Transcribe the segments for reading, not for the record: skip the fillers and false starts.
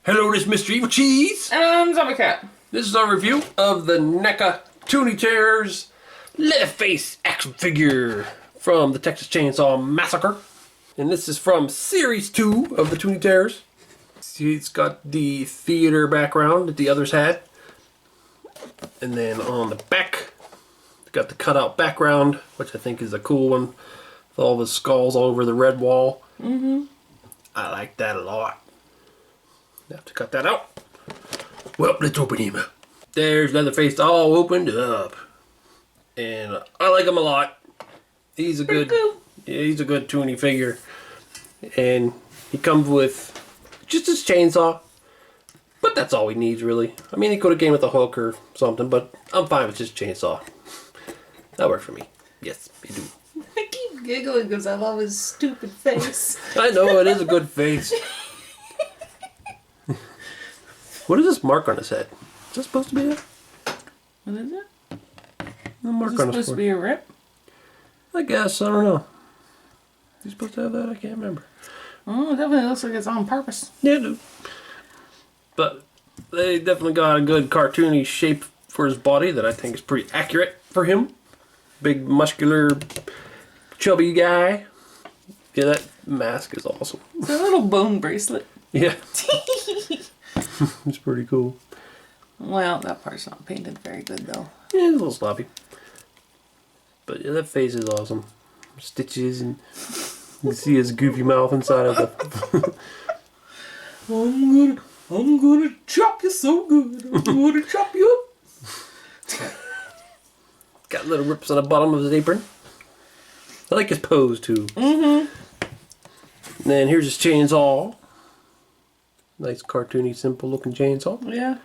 Hello, this is Mr. Evilcheese. And I'm Zombie Cat. This is our review of the NECA Toony Terrors Leatherface action figure from the Texas Chainsaw Massacre. And this is from Series 2 of the Toony Terrors. See, it's got the theater background that the others had. And then on the back, it's got the cutout background, which I think is a cool one. With all the skulls all over the red wall. I like that a lot. Have to cut that out. Well, let's open him. There's Leatherface all opened up. And I like him a lot. He's a good Toony figure. And he comes with just his chainsaw. But that's all he needs, really. I mean, he could have came with a hook or something, but I'm fine with just chainsaw. That works for me. Yes, you do. I keep giggling because I love his stupid face. I know, it is a good face. What is this mark on his head? Is that supposed to be it? What is it? The mark Is on it his supposed to be a rip? I guess, I don't know. Is he supposed to have that? I can't remember. Oh, it definitely looks like it's on purpose. Yeah, dude. But they definitely got a good cartoony shape for his body that I think is pretty accurate for him. Big, muscular, chubby guy. Yeah, that mask is awesome. It's a little bone bracelet. Yeah. It's pretty cool. Well, that part's not painted very good, though. Yeah, it's a little sloppy. But yeah, that face is awesome. Stitches and you can see his goofy mouth inside of the... I'm gonna chop you so good. I'm gonna chop you up. Got little rips on the bottom of his apron. I like his pose too. And then here's his chainsaw. Nice cartoony, simple looking chainsaw. Yeah.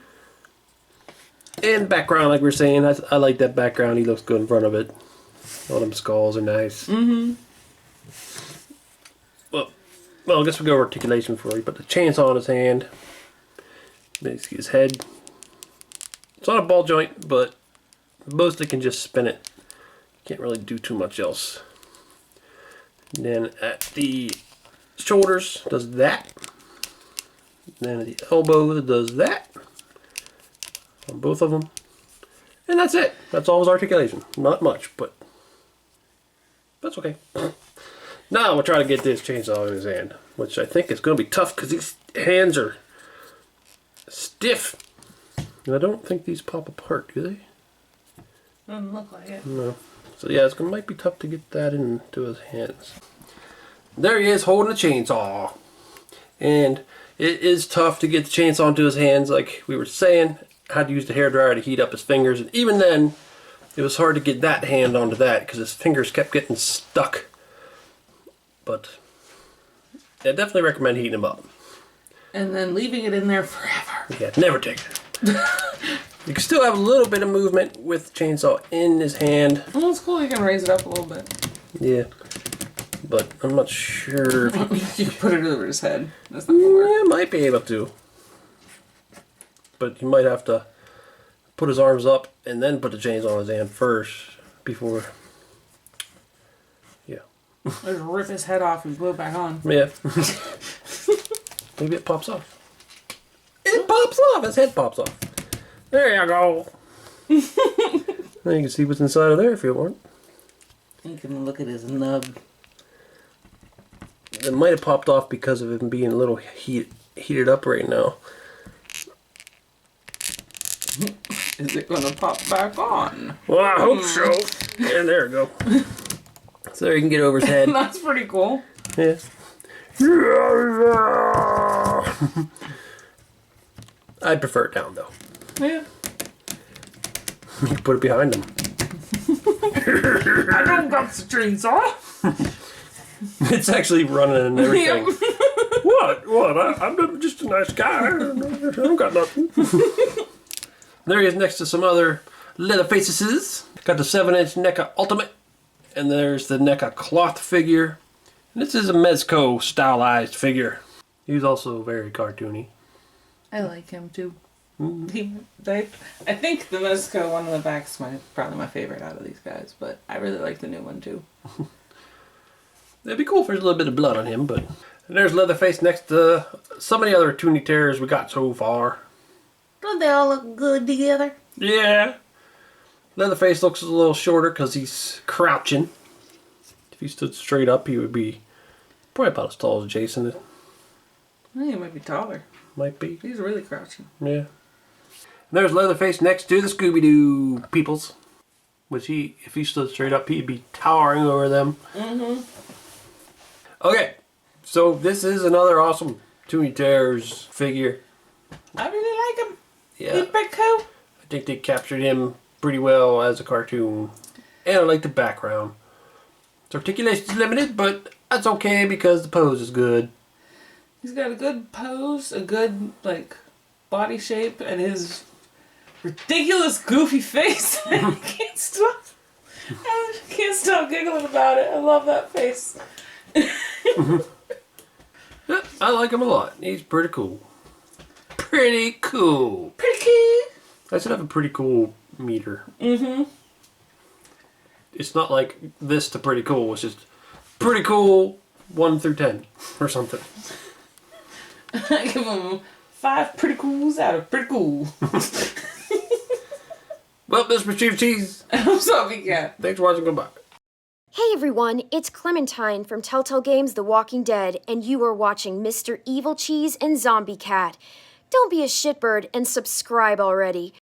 And background, like we were saying, I like that background. He looks good in front of it. All them skulls are nice. Well, I guess we'll go articulation for you. Put the chainsaw in his hand. Basically his head. It's not a ball joint, but mostly can just spin it. Can't really do too much else. And then at the shoulders, does that. Then at the elbow, it does that. On both of them. And that's it. That's all his articulation. Not much, but that's okay. Now we'll try to get this chainsaw in his hand, which I think is going to be tough because these hands are stiff. And I don't think these pop apart, do they? Doesn't look like it. No. So yeah, it might be tough to get that into his hands. There he is holding a chainsaw. And it is tough to get the chainsaw into his hands, like we were saying. I had to use the hairdryer to heat up his fingers, and even then, it was hard to get that hand onto that because his fingers kept getting stuck. But I definitely recommend heating him up. And then leaving it in there forever. Yeah, never take it. You can still have a little bit of movement with the chainsaw in his hand. Well, it's cool. You can raise it up a little bit. Yeah. But I'm not sure if you can put it over his head. That's not gonna work. Yeah, might be able to. But you might have to put his arms up and then put the chainsaw on his hand first before. Yeah. Just rip his head off and glue it back on. Yeah. Maybe it pops off. It pops off! His head pops off. There you go. Now you can see what's inside of there if you want. You can look at his nub. It might have popped off because of him being a little heated up right now. Is it going to pop back on? Well, I hope so. Yeah, there we go. So there you can get over his head. That's pretty cool. Yeah. I prefer it down though. Yeah. You can put it behind him. I don't got the chainsaw. It's actually running and everything. What? I'm just a nice guy. I don't got nothing. There he is next to some other Leatherfaces. Got the 7-inch NECA Ultimate. And there's the NECA cloth figure. And this is a Mezco stylized figure. He's also very cartoony. I like him too. I think the Mezco one in the back is probably my favorite out of these guys, but I really like the new one too. It'd be cool if there's a little bit of blood on him, but And there's Leatherface next to some of the other Toony Terrors we got so far. Don't they all look good together? Yeah. Leatherface looks a little shorter because he's crouching. If he stood straight up, he would be probably about as tall as Jason. I think he might be taller. Might be. He's really crouching. Yeah. And there's Leatherface next to the Scooby-Doo peoples. Which if he stood straight up, he'd be towering over them. Mm-hmm. Okay. So this is another awesome Toony Terrors figure. I really like him. Yeah. He's pretty cool. I think they captured him pretty well as a cartoon. And I like the background. His articulation is limited, but that's okay because the pose is good. He's got a good pose, a good, like, body shape, and his ridiculous, goofy face. I can't stop giggling about it. I love that face. Yeah, I like him a lot. He's pretty cool. Pretty cool. Pretty cool. I should have a pretty cool meter. Mm-hmm. It's not like this to pretty cool. It's just pretty cool 1 through 10 or something. I give him 5 pretty cools out of pretty cool. Well, this was Evilcheese. I'm sorry, yeah. Thanks for watching. Goodbye. Hey everyone, it's Clementine from Telltale Games The Walking Dead, and you are watching Mr. Evilcheese and Zombie Cat. Don't be a shitbird and subscribe already.